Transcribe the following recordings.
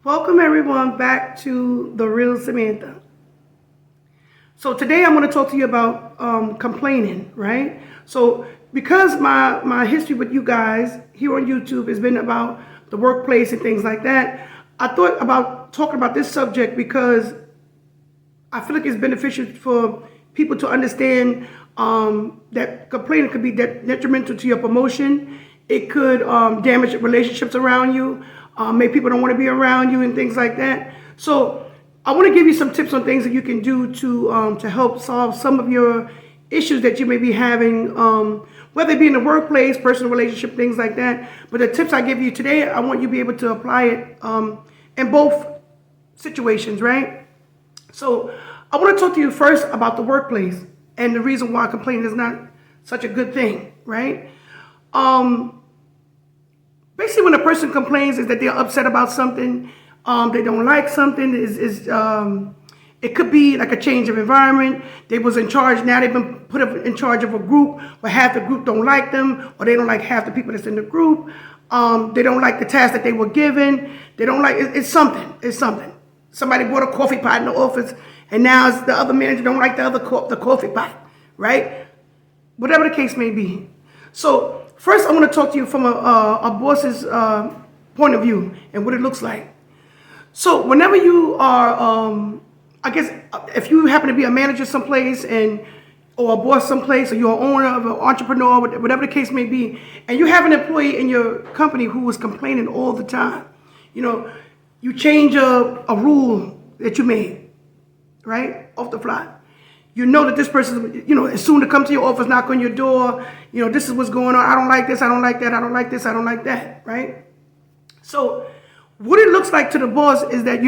Welcome everyone back to The Real Samantha. So today I'm going to talk to you about complaining, right? So because my history with you guys here on YouTube has been about the workplace and things like that, I thought about talking about this subject because I feel like it's beneficial for people to understand that complaining could be detrimental to your promotion. It could damage relationships around you, make people don't want to be around you and things like that. So I want to give you some tips on things that you can do to help solve some of your issues that you may be having, whether it be in the workplace, personal relationship, things like that. But the tips I give you today, I want you to be able to apply it in both situations, right? So I want to talk to you first about the workplace and the reason why complaining is not such a good thing, right? Basically, when a person complains is that they're upset about something, they don't like something. It could be like a change of environment. They was in charge, now they've been put up in charge of a group where half the group don't like them, or they don't like half the people that's in the group. They don't like the task that they were given. They don't like, it's something. Somebody bought a coffee pot in the office, and now it's the other manager don't like the coffee pot, right? Whatever the case may be. So first, I want to talk to you from a boss's point of view and what it looks like. So whenever you are, I guess, if you happen to be a manager someplace or a boss someplace, or you're an owner of an entrepreneur, whatever the case may be, and you have an employee in your company who is complaining all the time, you change a rule that you made, right, off the fly. You know that this person, is soon to come to your office, knock on your door, this is what's going on. I don't like this, I don't like that, I don't like this, I don't like that, right? So what it looks like to the boss is that,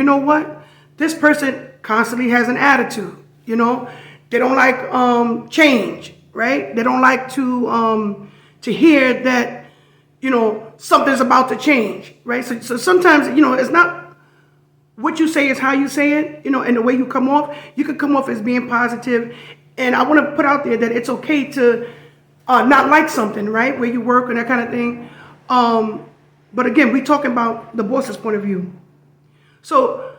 this person constantly has an attitude, they don't like change, right? They don't like to hear that, something's about to change, right? So sometimes, it's not what you say is how you say it, and the way you come off. You could come off as being positive. And I want to put out there that it's okay to not like something, right, where you work and that kind of thing. But again, we're talking about the boss's point of view. So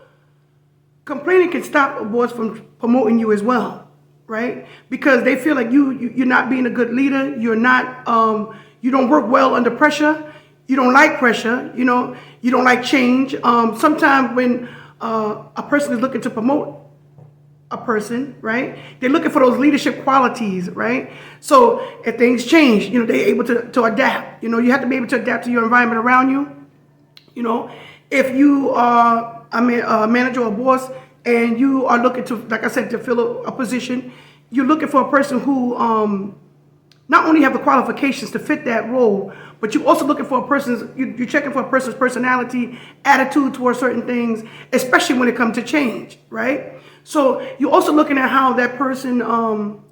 complaining can stop a boss from promoting you as well, right? Because they feel like you're not being a good leader. You're not, you don't work well under pressure. You don't like pressure, you don't like change. Sometimes when a person is looking to promote a person, right, they're looking for those leadership qualities, right? So if things change, they're able to adapt. You have to be able to adapt to your environment around you. If you are a manager or a boss and you are looking to, like I said, to fill a position, you're looking for a person who not only have the qualifications to fit that role, but you're also looking for you're checking for a person's personality, attitude towards certain things, especially when it comes to change, right? So you're also looking at how that person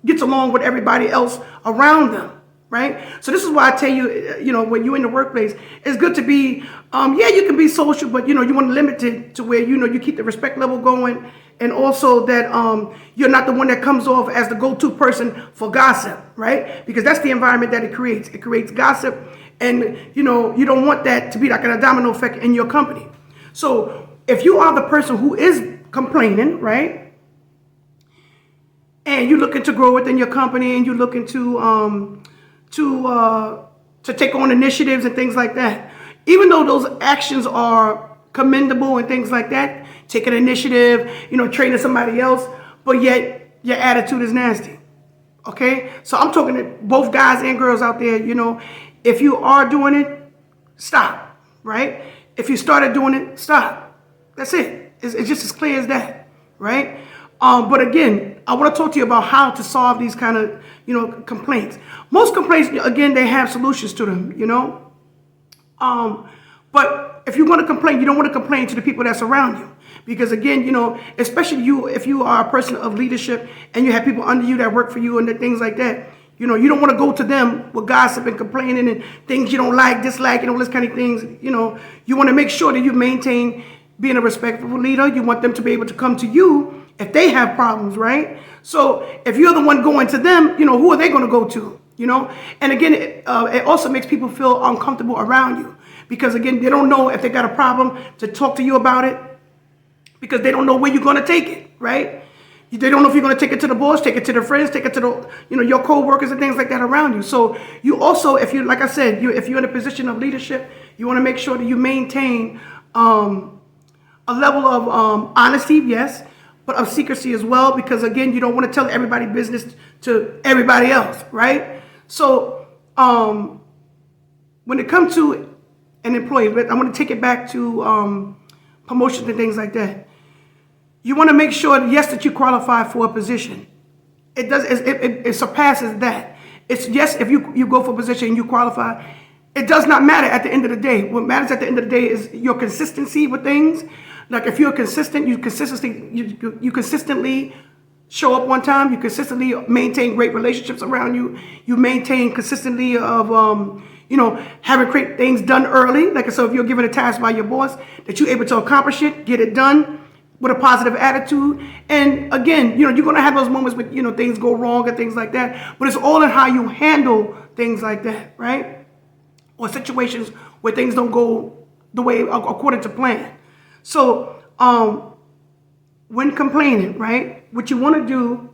gets along with everybody else around them, right? So this is why I tell you, when you're in the workplace, it's good to be, you can be social, but you want to limit it to where, you keep the respect level going. And also that you're not the one that comes off as the go-to person for gossip, right? Because that's the environment that it creates. It creates gossip, and you don't want that to be like a domino effect in your company. So if you are the person who is complaining, right, and you're looking to grow within your company, and you're looking to take on initiatives and things like that, even though those actions are commendable and things like that, take an initiative, training somebody else, but yet your attitude is nasty. Okay? So I'm talking to both guys and girls out there, if you are doing it, stop, right? If you started doing it, stop. That's it. It's just as clear as that, right? But again, I want to talk to you about how to solve these kind of, complaints. Most complaints, again, they have solutions to them, But if you want to complain, you don't want to complain to the people that's around you. Because again, especially if you are a person of leadership and you have people under you that work for you and things like that, you don't want to go to them with gossip and complaining and things you don't like, dislike, and all this kind of things. You want to make sure that you maintain being a respectful leader. You want them to be able to come to you if they have problems, right? So if you're the one going to them, who are they going to go to? And again, it also makes people feel uncomfortable around you. because again, they don't know if they got a problem to talk to you about it, because they don't know where you're going to take it, right? They don't know if you're going to take it to the boss, take it to the friends, take it to the, your co-workers and things like that around you. So you also, if you, like I said, if you're in a position of leadership, you want to make sure that you maintain a level of honesty, yes, but of secrecy as well, because again, you don't want to tell everybody business to everybody else, right? So when it comes to an employee, I want to take it back to promotions and things like that. You want to make sure, yes, that you qualify for a position. It surpasses that. It's yes, if you go for a position and you qualify, it does not matter at the end of the day. What matters at the end of the day is your consistency with things. Like if you're consistent, you consistently show up on time. You consistently maintain great relationships around you. You maintain consistently of having great things done early. Like so, if you're given a task by your boss, that you're able to accomplish it, get it done with a positive attitude. And again, you're going to have those moments when things go wrong and things like that. But it's all in how you handle things like that, right? Or situations where things don't go the way according to plan. So when complaining, right, what you want to do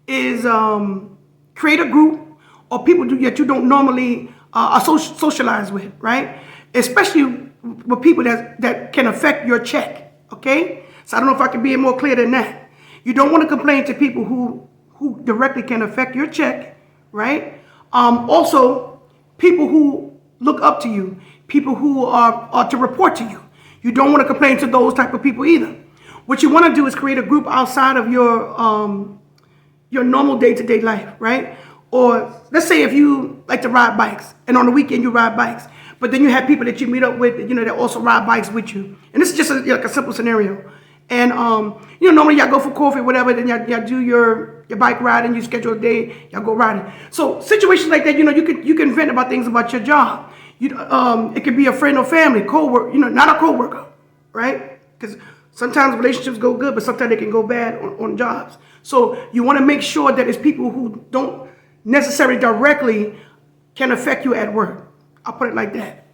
is create a group or people that you don't normally socialize with, right? Especially with people that can affect your check, okay? So I don't know if I can be more clear than that. You don't want to complain to people who directly can affect your check, right? Also, people who look up to you, people who are to report to you. You don't want to complain to those type of people either. What you want to do is create a group outside of your normal day-to-day life, right? Or let's say if you like to ride bikes, and on the weekend you ride bikes, but then you have people that you meet up with, that also ride bikes with you. And this is just like a simple scenario. And normally y'all go for coffee, whatever, then y'all do your bike ride and you schedule a day, y'all go riding. So situations like that, you can vent about things about your job. It could be a friend or family, co-worker, not a co-worker, right? Because sometimes relationships go good, but sometimes they can go bad on jobs. So you want to make sure that it's people who don't necessarily directly can affect you at work. I'll put it like that.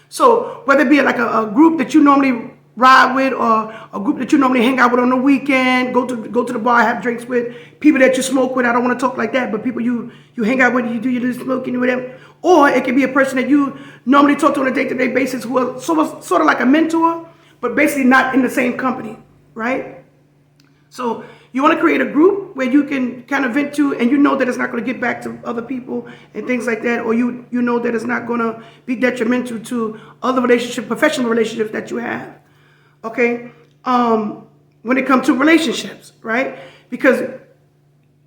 So whether it be like a group that you normally ride with, or a group that you normally hang out with on the weekend, go to the bar, have drinks with, people that you smoke with. I don't want to talk like that, but people you hang out with, you do your smoking, whatever. Or it could be a person that you normally talk to on a day-to-day basis who are sort of like a mentor, but basically not in the same company, right? So you want to create a group where you can kind of vent to, and you know that it's not going to get back to other people and things like that, or you know that it's not going to be detrimental to other professional relationships that you have. Okay, when it comes to relationships, right? Because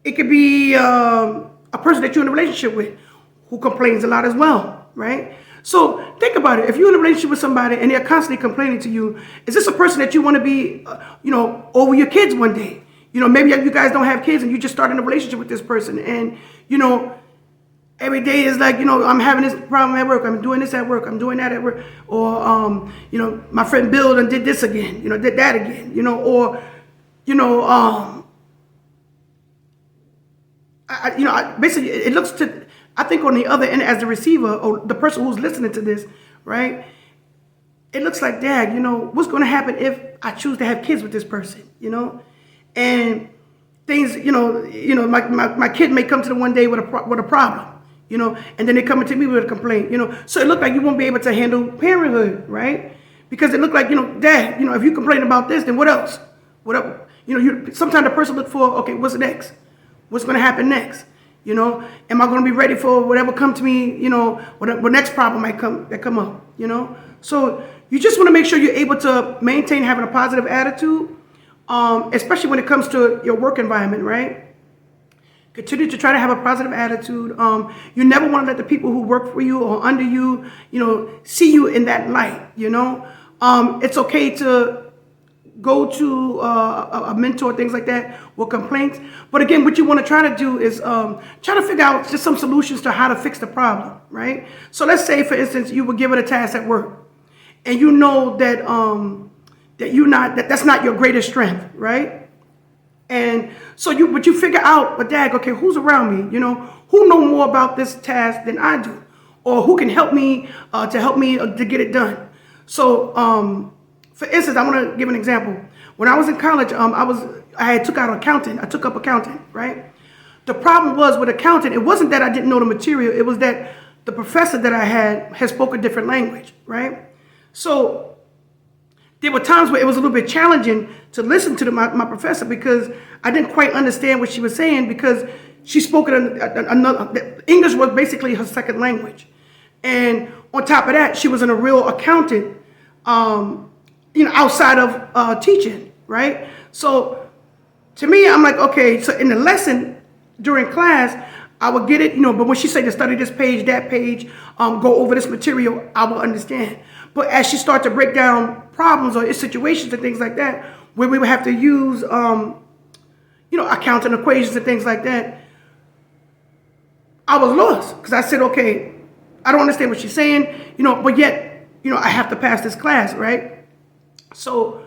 it could be a person that you're in a relationship with who complains a lot as well, right? So think about it. If you're in a relationship with somebody and they're constantly complaining to you, is this a person that you want to be, over your kids one day? Maybe you guys don't have kids and you just started a relationship with this person, and every day is like, I'm having this problem at work, I'm doing this at work, I'm doing that at work, or my friend Bill did this again, did that again, basically it looks to, I think on the other end as the receiver or the person who's listening to this, right? It looks like, Dad, what's going to happen if I choose to have kids with this person, and things, my kid may come to them one day with a problem. And then they're coming to me with a complaint, So it looked like you won't be able to handle parenthood, right? Because it looked like, Dad, if you complain about this, then what else? Sometimes the person look for, okay, what's next? What's going to happen next? Am I going to be ready for whatever come to me, what next problem might come up, So you just want to make sure you're able to maintain having a positive attitude, especially when it comes to your work environment, right? Continue to try to have a positive attitude. You never want to let the people who work for you or under you, see you in that light, It's okay to go to a mentor, things like that, with complaints. But again, what you want to try to do is try to figure out just some solutions to how to fix the problem, right? So let's say, for instance, you were given a task at work, and you know that that's not your greatest strength, right? And so you figure out, but Dad, okay, who's around me? Who know more about this task than I do? or who can help me to get it done. So, for instance, I want to give an example. When I was in college, I had took out accounting. I took up accounting, right? The problem was with accounting, it wasn't that I didn't know the material. It was that the professor that I had spoke a different language, right? So there were times where it was a little bit challenging to listen to my professor because I didn't quite understand what she was saying because she spoke another, English was basically her second language. And on top of that, she was a real accountant, outside of teaching, right? So to me, I'm like, okay, so in the lesson during class, I would get it, but when she said to study this page, that page, go over this material, I will understand. But as she started to break down problems or situations and things like that, where we would have to use, accounting equations and things like that, I was lost because I said, okay, I don't understand what she's saying, but yet, I have to pass this class, right? So,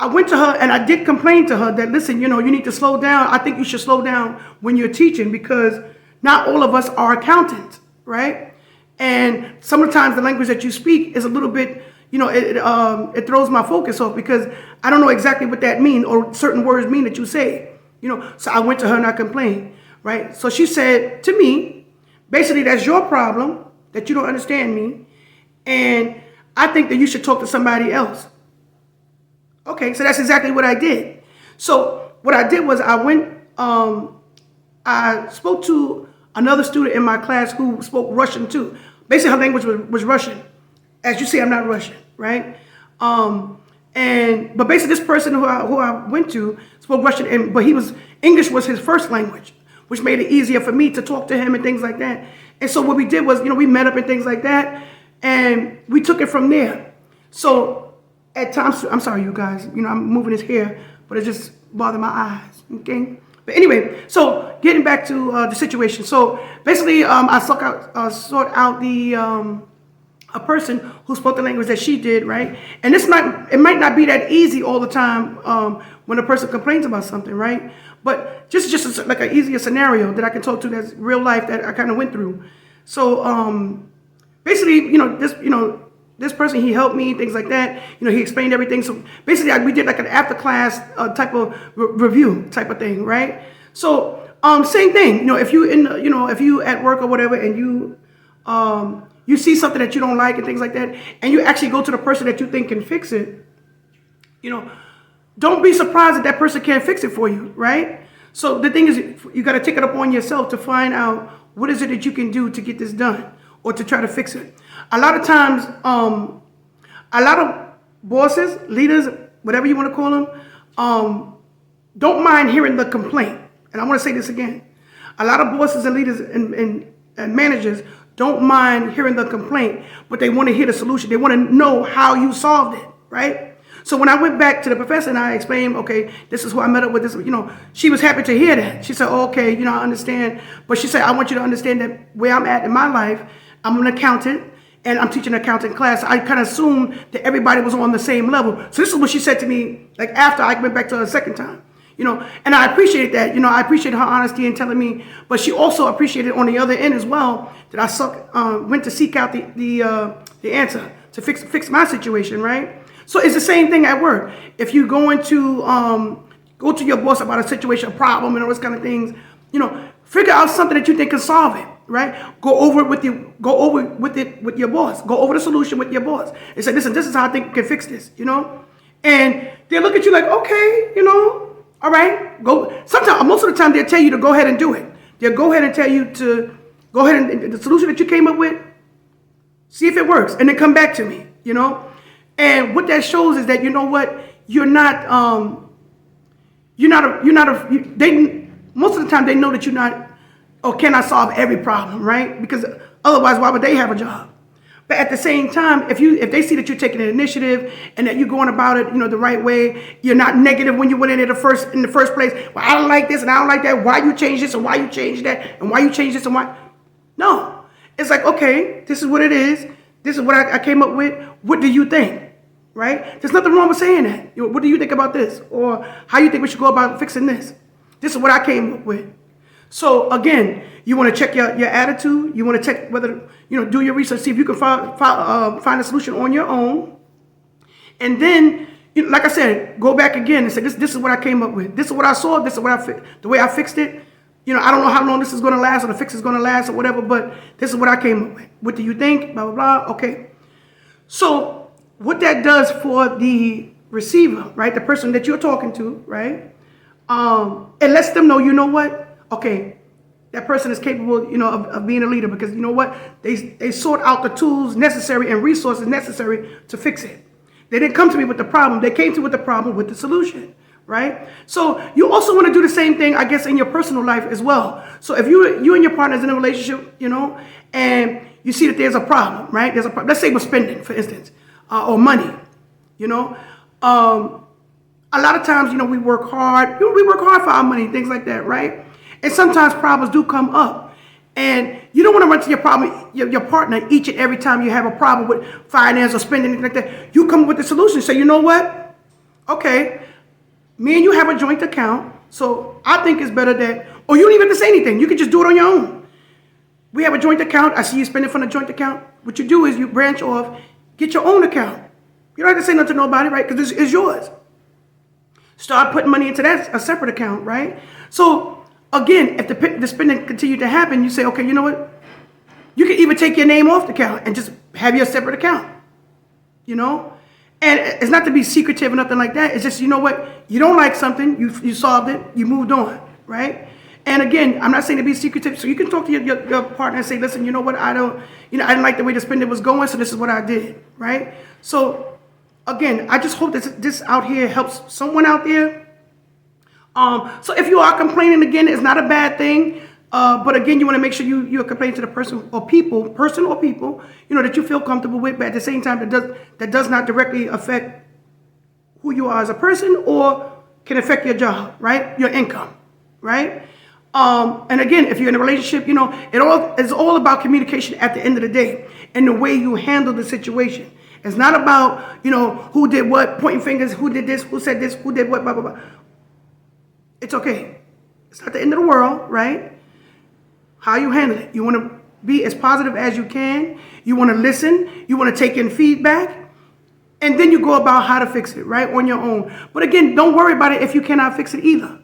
I went to her and I did complain to her that, listen, you need to slow down. I think you should slow down when you're teaching because not all of us are accountants, right? And sometimes the language that you speak is a little bit, it throws my focus off because I don't know exactly what that means or certain words mean that you say, So I went to her and I complained, right? So she said to me, basically, that's your problem that you don't understand me. And I think that you should talk to somebody else. Okay, so that's exactly what I did. So what I did was I went, I spoke to another student in my class who spoke Russian too. Basically, her language was Russian. As you see, I'm not Russian, right? But basically, this person who I went to spoke Russian, but English was his first language, which made it easier for me to talk to him and things like that. And so what we did was, we met up and things like that, and we took it from there. So at times, I'm sorry, you guys, I'm moving his hair, but it just bothered my eyes, okay? But anyway, so getting back to the situation. So basically, I sought out a person who spoke the language that she did, right? And it might not be that easy all the time when a person complains about something, right? But just like an easier scenario that I can talk to that's real life that I kind of went through. So basically, this person, he helped me, things like that. He explained everything. So basically, we did like an after class type of review type of thing, right? So same thing. If you at work or whatever, and you see something that you don't like and things like that, and you actually go to the person that you think can fix it, don't be surprised that person can't fix it for you, right? So the thing is, you got to take it upon yourself to find out what is it that you can do to get this done or to try to fix it. A lot of times, a lot of bosses, leaders, whatever you want to call them, don't mind hearing the complaint. And I want to say this again. A lot of bosses and leaders and managers don't mind hearing the complaint, but they want to hear the solution. They want to know how you solved it, right? So when I went back to the professor and I explained, okay, this is who I met up with, this, she was happy to hear that. She said, oh, okay, I understand. But she said, I want you to understand that where I'm at in my life, I'm an accountant and I'm teaching an accounting class. I kind of assumed that everybody was on the same level. So this is what she said to me, like after I went back to her a second time, and I appreciated that, I appreciated her honesty in telling me, but she also appreciated on the other end as well that I went to seek out the answer to fix my situation, right? So it's the same thing at work. If you go to your boss about a situation, a problem, and all those kind of things, figure out something that you think can solve it, right? Go over it with your boss. Go over the solution with your boss and say, listen, this is how I think we can fix this, And they look at you like, okay, all right, go. Sometimes, most of the time, they'll tell you to go ahead and do it. They'll go ahead and tell you to go ahead and the solution that you came up with, see if it works, and then come back to me, And what that shows is that most of the time they know that you're not or cannot solve every problem, right? Because otherwise, why would they have a job? But at the same time, if they see that you're taking an initiative and that you're going about it, the right way, you're not negative when you went in the first place. Well, I don't like this and I don't like that. Why you change this and why you change that and why you change this and why? No, it's like, okay, this is what it is. This is what I came up with. What do you think? Right? There's nothing wrong with saying that. What do you think about this? Or how you think we should go about fixing this? This is what I came up with. So again, you want to check your attitude. You want to check whether, do your research, see if you can find a solution on your own. And then, like I said, go back again and say, this is what I came up with. This is what I saw. This is what the way I fixed it. I don't know how long this is going to last or the fix is going to last or whatever, but this is what I came up with. What do you think? Blah, blah, blah. Okay. So what that does for the receiver, right? The person that you're talking to, right? It lets them know, you know what? Okay, that person is capable, of being a leader, because you know what? They sort out the tools necessary and resources necessary to fix it. They didn't come to me with the problem. They came to me with the problem with the solution, right? So you also want to do the same thing, I guess, in your personal life as well. So if you and your partner is in a relationship, and you see that there's a problem, right? There's a problem. Let's say we're spending, for instance, or money, a lot of times, we work hard. We work hard for our money, things like that, right? And sometimes problems do come up. And you don't want to run to your partner each and every time you have a problem with finance or spending, anything like that. You come up with a solution. Say, you know what? Okay, me and you have a joint account. So I think it's better that, or you don't even have to say anything. You can just do it on your own. We have a joint account. I see you spending from the joint account. What you do is you branch off, get your own account. You don't have to say nothing to nobody, right? Because it's yours. Start putting money into that, a separate account, right? So again, if the spending continue to happen, you say, okay, you know what? You can even take your name off the account and just have your separate account, And it's not to be secretive or nothing like that. It's just, you know what? You don't like something, you solved it, you moved on, right? And again, I'm not saying to be secretive, so you can talk to your partner and say, listen, you know what? I didn't like the way the spending was going, so this is what I did, right? So again, I just hope that this out here helps someone out there. So if you are complaining, again, it's not a bad thing. But again, you want to make sure you're complaining to the person or people, that you feel comfortable with, but at the same time, that does not directly affect who you are as a person or can affect your job, right? Your income, right? And again, if you're in a relationship, it's all about communication at the end of the day and the way you handle the situation. It's not about, who did what, pointing fingers, who did this, who said this, who did what, blah, blah, blah. It's okay. It's not the end of the world, right? How you handle it. You want to be as positive as you can. You want to listen. You want to take in feedback. And then you go about how to fix it, right, on your own. But again, don't worry about it if you cannot fix it either.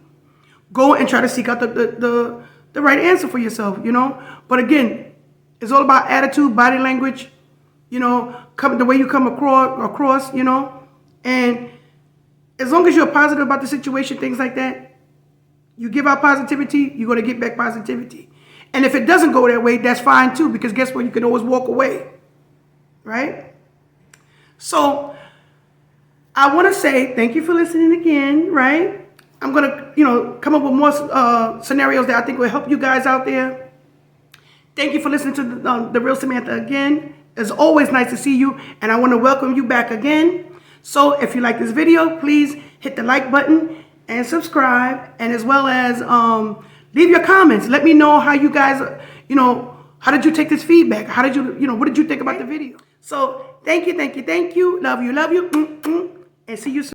Go and try to seek out the right answer for yourself, But again, it's all about attitude, body language, the way you come across, And as long as you're positive about the situation, things like that, you give out positivity, you're going to get back positivity. And if it doesn't go that way, that's fine too, because guess what? You can always walk away, right? So I want to say thank you for listening again, right? I'm going to, come up with more scenarios that I think will help you guys out there. Thank you for listening to the Real Samantha again. It's always nice to see you, and I want to welcome you back again. So if you like this video, please hit the like button and subscribe, and as well as leave your comments. Let me know how you guys, how did you take this feedback? How did you, what did you think about the video? So thank you. Love you. And see you soon.